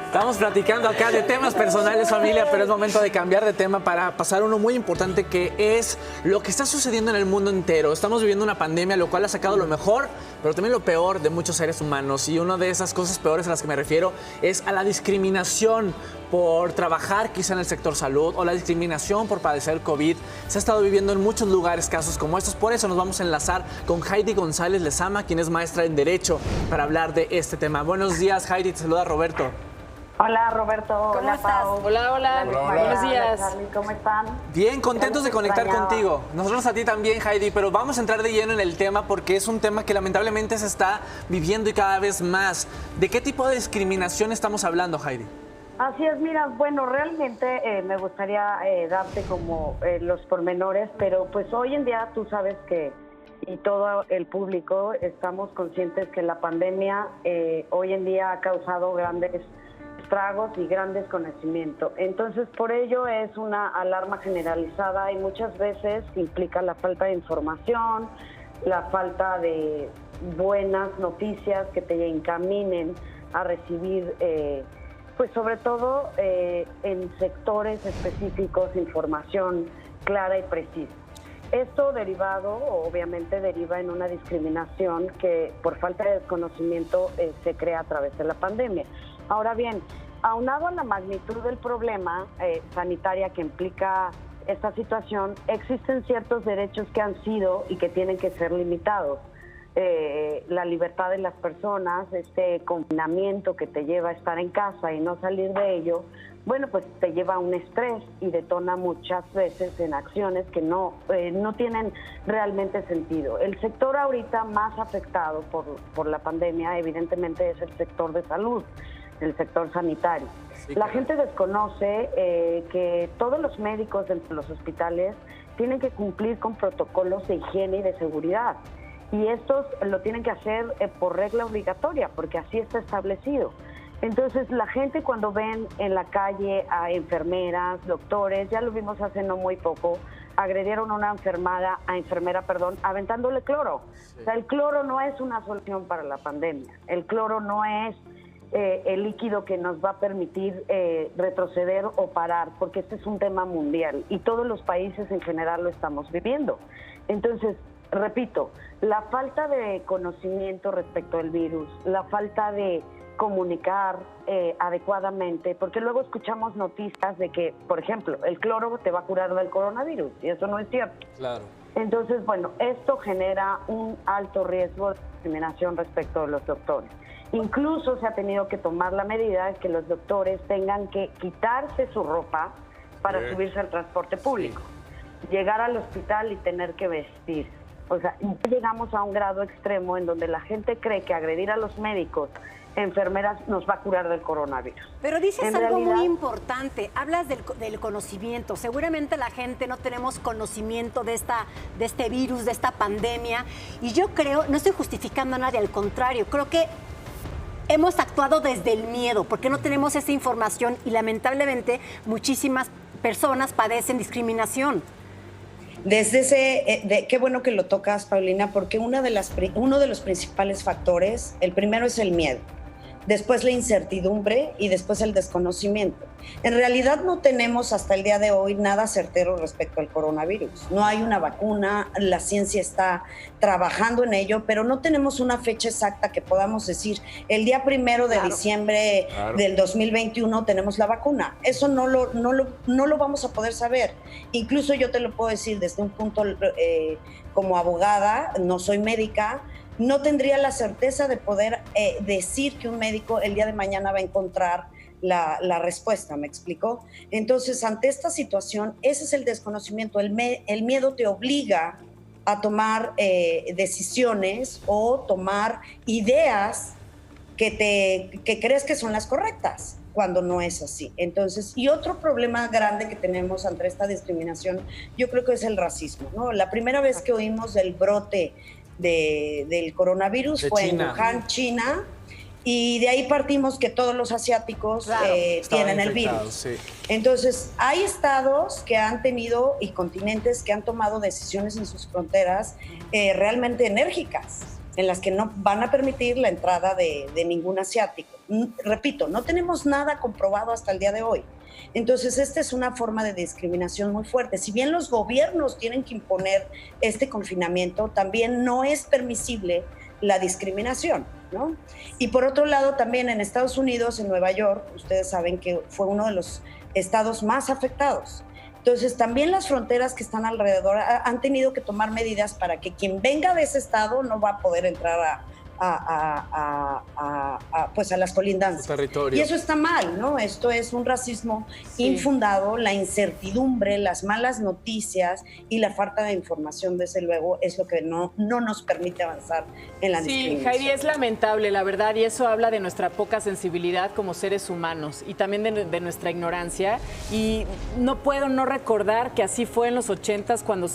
Estamos platicando acá de temas personales, familia, pero es momento de cambiar de tema para pasar a uno muy importante, que es lo que está sucediendo en el mundo entero. Estamos viviendo una pandemia, lo cual ha sacado lo mejor, pero también lo peor de muchos seres humanos. Y una de esas cosas peores a las que me refiero es a la discriminación por trabajar quizá en el sector salud o la discriminación por padecer COVID. Se ha estado viviendo en muchos lugares casos como estos. Por eso nos vamos a enlazar con Heidi González Lezama, quien es maestra en Derecho, para hablar de este tema. Buenos días, Heidi. Te saluda Roberto. Hola, Roberto. ¿Cómo estás? Pau. Hola. Buenos días. Hola, Charlie. ¿Cómo están? Bien, contentos de conectar contigo. Nosotros a ti también, Heidi, pero vamos a entrar de lleno en el tema porque es un tema que lamentablemente se está viviendo y cada vez más. ¿De qué tipo de discriminación estamos hablando, Heidi? Así es, mira, bueno, realmente me gustaría darte como los pormenores, pero pues hoy en día tú sabes que, y todo el público, estamos conscientes que la pandemia hoy en día ha causado grandes estragos y gran desconocimiento. Entonces, por ello es una alarma generalizada y muchas veces implica la falta de información, la falta de buenas noticias que te encaminen a recibir, pues sobre todo en sectores específicos, información clara y precisa. Esto derivado, obviamente deriva en una discriminación que por falta de desconocimiento se crea a través de la pandemia. Ahora bien, aunado a la magnitud del problema sanitaria que implica esta situación, existen ciertos derechos que han sido y que tienen que ser limitados. La libertad de las personas, este confinamiento que te lleva a estar en casa y no salir de ello, bueno, pues te lleva a un estrés y detona muchas veces en acciones que no tienen realmente sentido. El sector ahorita más afectado por la pandemia, evidentemente, es el sector de salud, el sector sanitario. Sí, la gente desconoce que todos los médicos de los hospitales tienen que cumplir con protocolos de higiene y de seguridad. Y estos lo tienen que hacer por regla obligatoria, porque así está establecido. Entonces, la gente cuando ven en la calle a enfermeras, doctores, ya lo vimos hace no muy poco, agredieron a una enfermera, aventándole cloro. Sí. O sea, el cloro no es una solución para la pandemia. El cloro no es el líquido que nos va a permitir retroceder o parar, porque este es un tema mundial y todos los países en general lo estamos viviendo. Entonces, repito, la falta de conocimiento respecto al virus, la falta de comunicar adecuadamente, porque luego escuchamos noticias de que, por ejemplo, el cloro te va a curar del coronavirus, y eso no es cierto. Claro. Entonces, bueno, esto genera un alto riesgo de discriminación respecto de los doctores. Incluso se ha tenido que tomar la medida de que los doctores tengan que quitarse su ropa para subirse al transporte público, llegar al hospital y tener que vestir. O sea, llegamos a un grado extremo en donde la gente cree que agredir a los médicos, enfermeras, nos va a curar del coronavirus. Pero dices algo muy importante, hablas del conocimiento. Seguramente la gente no tenemos conocimiento de este virus, de esta pandemia. Y yo creo, no estoy justificando a nadie, al contrario, creo que hemos actuado desde el miedo, porque no tenemos esa información y lamentablemente muchísimas personas padecen discriminación. Desde qué bueno que lo tocas, Paulina, porque uno de los principales factores, el primero es el miedo, después la incertidumbre y después el desconocimiento. En realidad no tenemos hasta el día de hoy nada certero respecto al coronavirus. No hay una vacuna, la ciencia está trabajando en ello, pero no tenemos una fecha exacta que podamos decir, el día 1 de diciembre del 2021 tenemos la vacuna. Eso no lo vamos a poder saber. Incluso yo te lo puedo decir desde un punto como abogada, no soy médica, no tendría la certeza de poder decir que un médico el día de mañana va a encontrar la respuesta, ¿me explicó? Entonces, ante esta situación, ese es el desconocimiento. El miedo te obliga a tomar decisiones o tomar ideas que crees que son las correctas, cuando no es así. Entonces, y otro problema grande que tenemos ante esta discriminación, yo creo que es el racismo, ¿no? La primera vez que oímos del brote del coronavirus fue en Wuhan, China, y de ahí partimos que todos los asiáticos tienen el virus. Sí. Entonces, hay estados que han tenido y continentes que han tomado decisiones en sus fronteras realmente enérgicas, en las que no van a permitir la entrada de ningún asiático. Repito, no tenemos nada comprobado hasta el día de hoy. Entonces, esta es una forma de discriminación muy fuerte. Si bien los gobiernos tienen que imponer este confinamiento, también no es permisible la discriminación, ¿no? Y por otro lado, también en Estados Unidos, en Nueva York, ustedes saben que fue uno de los estados más afectados. Entonces, también las fronteras que están alrededor han tenido que tomar medidas para que quien venga de ese estado no va a poder entrar pues a las colindancias. Territorio. Y eso está mal, ¿no? Esto es un racismo infundado, la incertidumbre, las malas noticias y la falta de información, desde luego, es lo que no nos permite avanzar en la discriminación. Sí, Heidi, es lamentable, la verdad, y eso habla de nuestra poca sensibilidad como seres humanos y también de nuestra ignorancia. Y no puedo no recordar que así fue en los 80s cuando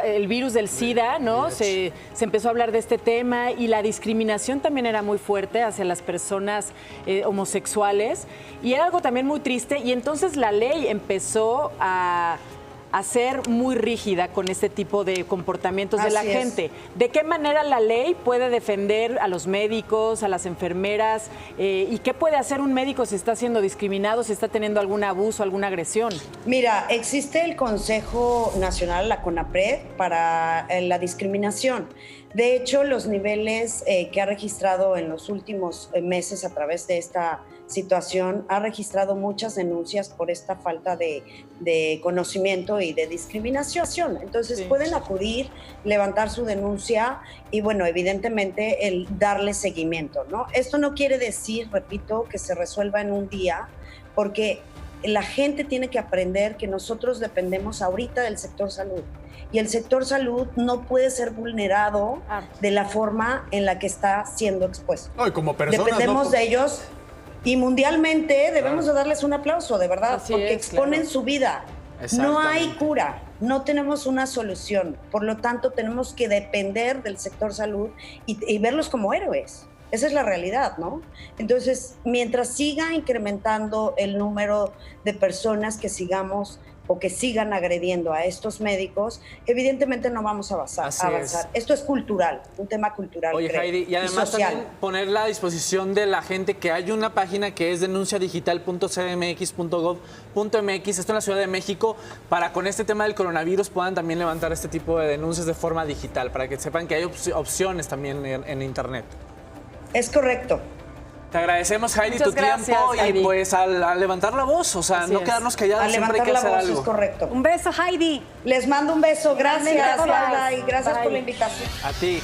el virus del SIDA, ¿no? Se empezó a hablar de este tema y la discriminación también era muy fuerte hacia las personas homosexuales y era algo también muy triste y entonces la ley empezó a ser muy rígida con este tipo de comportamientos de la gente. ¿De qué manera la ley puede defender a los médicos, a las enfermeras? ¿Y qué puede hacer un médico si está siendo discriminado, si está teniendo algún abuso, alguna agresión? Mira, existe el Consejo Nacional, la CONAPRED, para la discriminación. De hecho, los niveles que ha registrado en los últimos meses a través de esta situación, ha registrado muchas denuncias por esta falta de conocimiento y de discriminación. Entonces pueden acudir, levantar su denuncia y, bueno, evidentemente el darle seguimiento, ¿no? Esto no quiere decir, repito, que se resuelva en un día, porque la gente tiene que aprender que nosotros dependemos ahorita del sector salud. Y el sector salud no puede ser vulnerado de la forma en la que está siendo expuesto. Ay, como personas, dependemos de ellos y mundialmente debemos de darles un aplauso, de verdad, así porque es, exponen su vida. No hay cura, no tenemos una solución. Por lo tanto, tenemos que depender del sector salud y verlos como héroes. Esa es la realidad, ¿no? Entonces, mientras siga incrementando el número de personas que sigamos o que sigan agrediendo a estos médicos, evidentemente no vamos a avanzar. Esto es cultural, un tema cultural. Oye, Heidi, y además también ponerla a disposición de la gente que hay una página que es denunciadigital.cdmx.gov.mx, esto en la Ciudad de México, para con este tema del coronavirus puedan también levantar este tipo de denuncias de forma digital, para que sepan que hay opciones también en Internet. Es correcto. Te agradecemos, Heidi, Muchas tu gracias, tiempo Heidi. y pues a levantar la voz, o sea, Así no es. quedarnos callados, A siempre hay levantar que la hacer voz, algo. es correcto. Un beso, Heidi. Les mando un beso, gracias. Gracias. Bye. Gracias Bye. por la invitación. A ti.